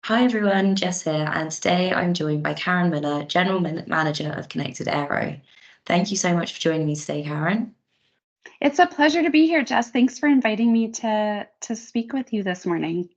Hi everyone, Jess here, and today I'm joined by Karen Miller, Manager of Connected Aero. Thank you so much for joining me today, Karen. It's a pleasure to be here, Jess. Thanks for inviting me to speak with you this morning.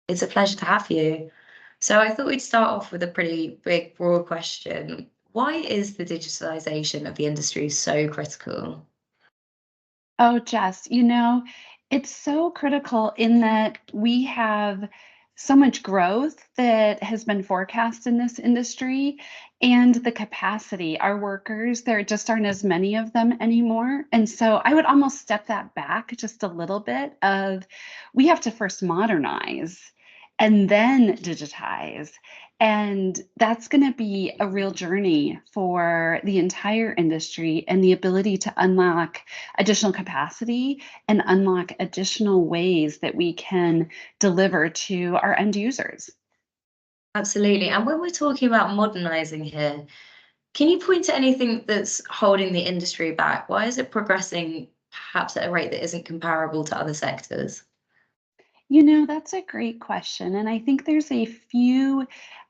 It's a pleasure to have you. So I thought we'd start off with a pretty big, broad question. Why is the digitalisation of the industry so critical? Oh, Jess, it's so critical in that we have so much growth that has been forecast in this industry and the capacity. Our workers, there just aren't as many of them anymore. And so I would almost step that back just a little bit of we have to first modernize and then digitize. And that's going to be a real journey for the entire industry and the ability to unlock additional capacity and unlock additional ways that we can deliver to our end users. Absolutely. And when we're talking about modernising here, can you point to anything that's holding the industry back? Why is it progressing perhaps at a rate that isn't comparable to other sectors? That's a great question. And I think there's a few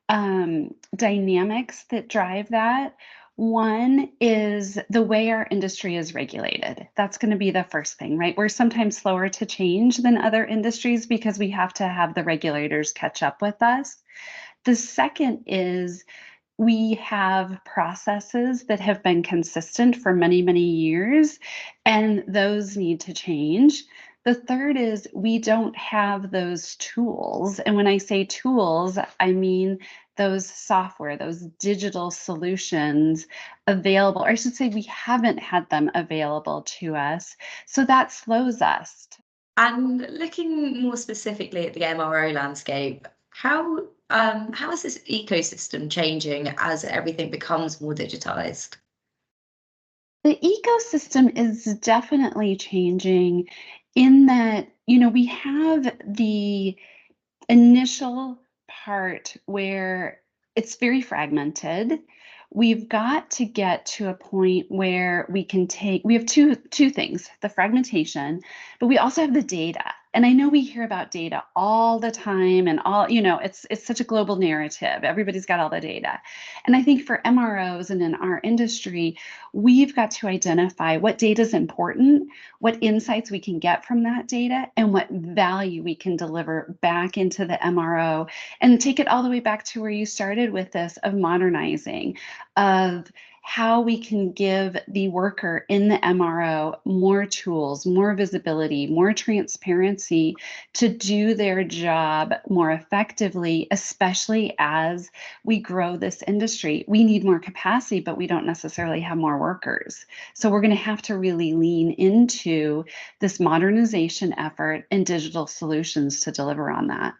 dynamics that drive that. One is the way our industry is regulated. That's going to be the first thing, right? We're sometimes slower to change than other industries because we have to have the regulators catch up with us. The second is we have processes that have been consistent for many, many years, and those need to change. The third is we don't have those tools. And when I say tools, I mean those software, those digital solutions available, or I should say, we haven't had them available to us. So that slows us. And looking more specifically at the MRO landscape, how is this ecosystem changing as everything becomes more digitized? The ecosystem is definitely changing in that, we have the initial part where it's very fragmented. We've got to get to a point where we have two things, the fragmentation, but we also have the data. And I know we hear about data all the time and it's such a global narrative. Everybody's got all the data. And I think for MROs and in our industry, we've got to identify what data is important, what insights we can get from that data, and what value we can deliver back into the MRO, and take it all the way back to where you started with this of modernizing, of how we can give the worker in the MRO more tools, more visibility, more transparency to do their job more effectively, especially as we grow this industry. We need more capacity, but we don't necessarily have more workers. So we're going to have to really lean into this modernization effort and digital solutions to deliver on that.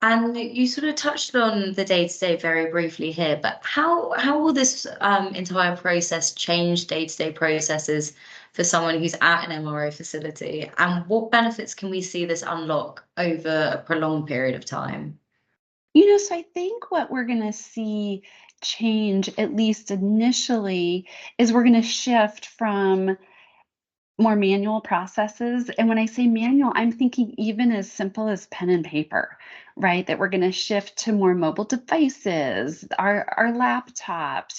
And you sort of touched on the day-to-day very briefly here, but how will this entire process change day-to-day processes for someone who's at an MRO facility? And what benefits can we see this unlock over a prolonged period of time? So I think what we're going to see change, at least initially, is we're going to shift from more manual processes. And when I say manual, I'm thinking even as simple as pen and paper, right? That we're going to shift to more mobile devices, our laptops,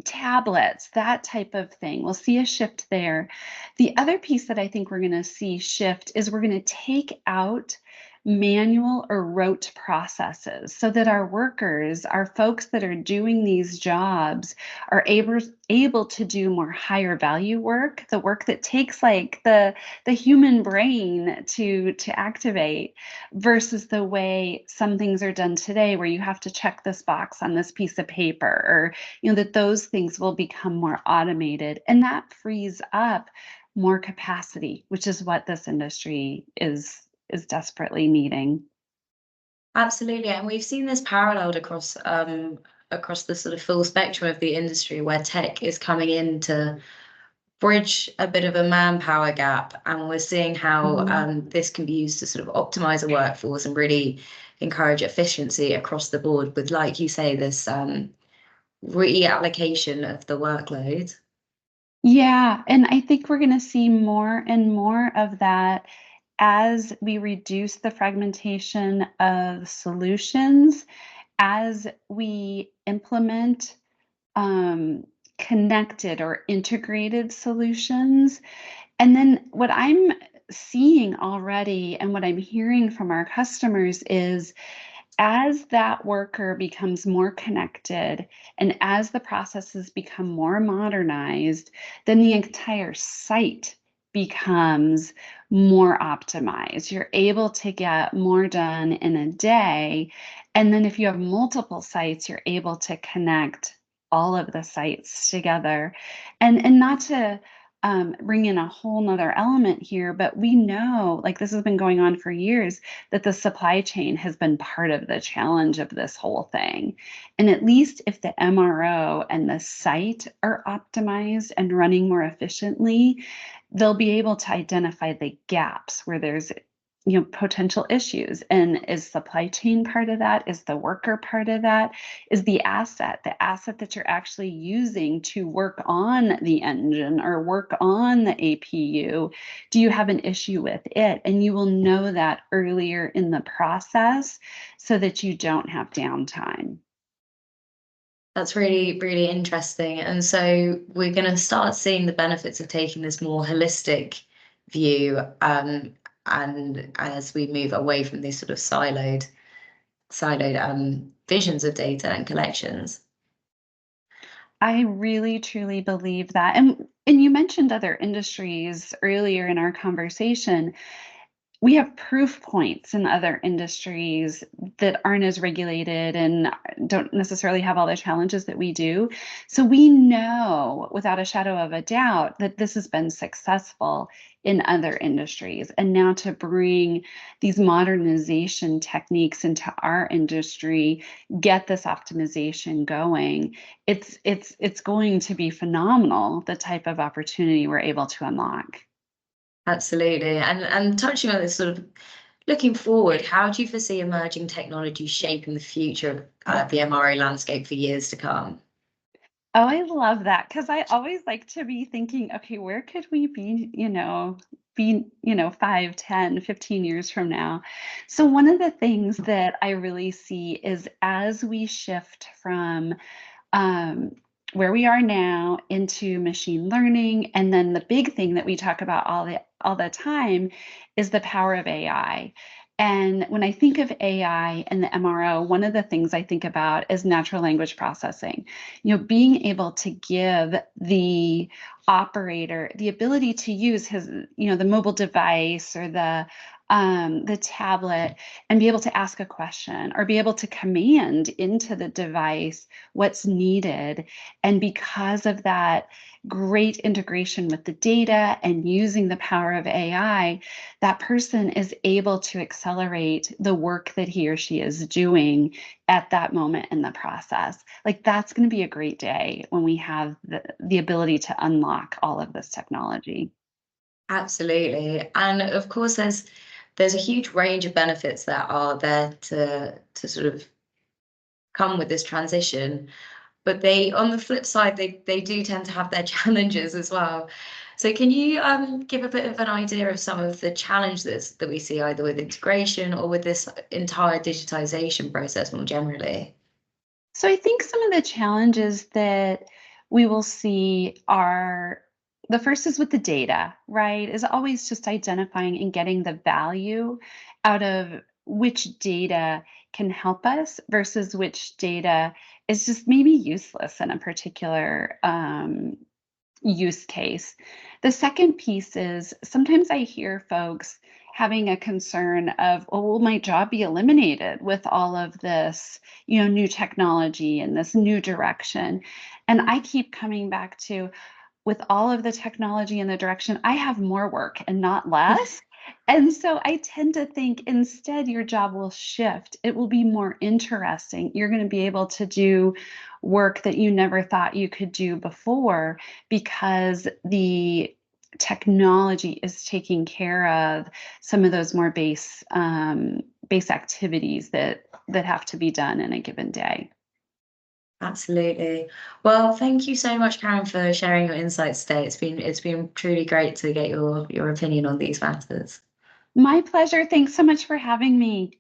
tablets, that type of thing. We'll see a shift there. The other piece that I think we're going to see shift is we're going to take out manual or rote processes so that our workers, our folks that are doing these jobs, are able to do more higher value work, the work that takes like the human brain to activate, versus the way some things are done today where you have to check this box on this piece of paper, or that those things will become more automated, and that frees up more capacity, which is what this industry is desperately needing. Absolutely, and we've seen this paralleled across the sort of full spectrum of the industry where tech is coming in to bridge a bit of a manpower gap, and we're seeing how Mhm. this can be used to sort of optimize a workforce and really encourage efficiency across the board with, like you say, this reallocation of the workload. Yeah, and I think we're going to see more and more of that as we reduce the fragmentation of solutions, as we implement connected or integrated solutions. And then what I'm seeing already and what I'm hearing from our customers is as that worker becomes more connected and as the processes become more modernized, then the entire site becomes more optimized. You're able to get more done in a day. And then if you have multiple sites, you're able to connect all of the sites together. And not to bring in a whole nother element here, but we know, like this has been going on for years, that the supply chain has been part of the challenge of this whole thing. And at least if the MRO and the site are optimized and running more efficiently, they'll be able to identify the gaps where there's potential issues. And is supply chain part of that? Is the worker part of that? Is the asset that you're actually using to work on the engine or work on the APU? Do you have an issue with it? And you will know that earlier in the process so that you don't have downtime. That's really, really interesting. And so we're going to start seeing the benefits of taking this more holistic view, and as we move away from these sort of siloed visions of data and collections. I really truly believe that. And you mentioned other industries earlier in our conversation. We have proof points in other industries that aren't as regulated and don't necessarily have all the challenges that we do. So we know without a shadow of a doubt that this has been successful in other industries. And now to bring these modernization techniques into our industry, get this optimization going, it's going to be phenomenal, the type of opportunity we're able to unlock. Absolutely. And touching on this sort of looking forward, how do you foresee emerging technology shaping the future of the MRO landscape for years to come? Oh, I love that because I always like to be thinking, okay, where could we be 5, 10, 15 years from now? So one of the things that I really see is as we shift from um, where we are now into machine learning. And then the big thing that we talk about all the time is the power of AI. And when I think of AI and the MRO, one of the things I think about is natural language processing. Being able to give the operator the ability to use the mobile device or the tablet and be able to ask a question or be able to command into the device what's needed. And because of that great integration with the data and using the power of AI, that person is able to accelerate the work that he or she is doing at that moment in the process. Like that's going to be a great day when we have the ability to unlock all of this technology. Absolutely. And of course there's a huge range of benefits that are there to sort of come with this transition. But they, on the flip side, they do tend to have their challenges as well. So can you give a bit of an idea of some of the challenges that we see either with integration or with this entire digitization process more generally? So I think some of the challenges that we will see are the first is with the data, right? Is always just identifying and getting the value out of which data can help us versus which data is just maybe useless in a particular use case. The second piece is sometimes I hear folks having a concern of, oh, will my job be eliminated with all of this, new technology and this new direction? And I keep coming back to, with all of the technology and the direction, I have more work and not less. And so I tend to think instead your job will shift. It will be more interesting. You're going to be able to do work that you never thought you could do before because the technology is taking care of some of those more base activities that have to be done in a given day. Absolutely. Well, thank you so much, Karen, for sharing your insights today. It's been truly great to get your opinion on these matters. My pleasure. Thanks so much for having me.